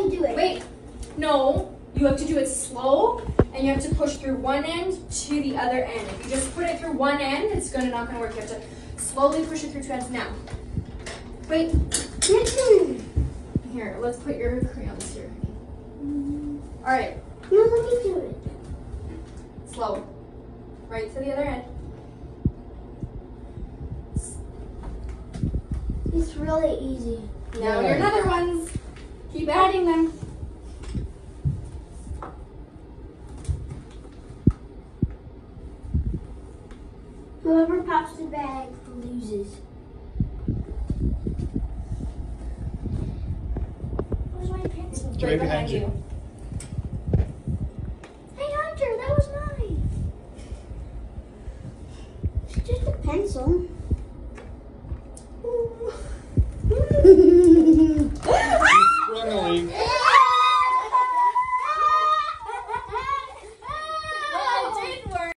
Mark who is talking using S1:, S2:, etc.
S1: can do it.
S2: Wait. No. You have to do it slow, and you have to push through one end to the other end. If you just put it through one end, it's not gonna work. You have to slowly push it through two ends now. Wait. Here, let's put your crayons here. All right.
S1: No, let me do it.
S2: Slow. Right to the other end.
S1: It's really easy.
S2: Now your other ones. Keep adding them.
S1: Whoever pops the bag loses. Where's my pencil?
S3: It's right behind you.
S1: Hey Hunter, that was mine. It's just a pencil.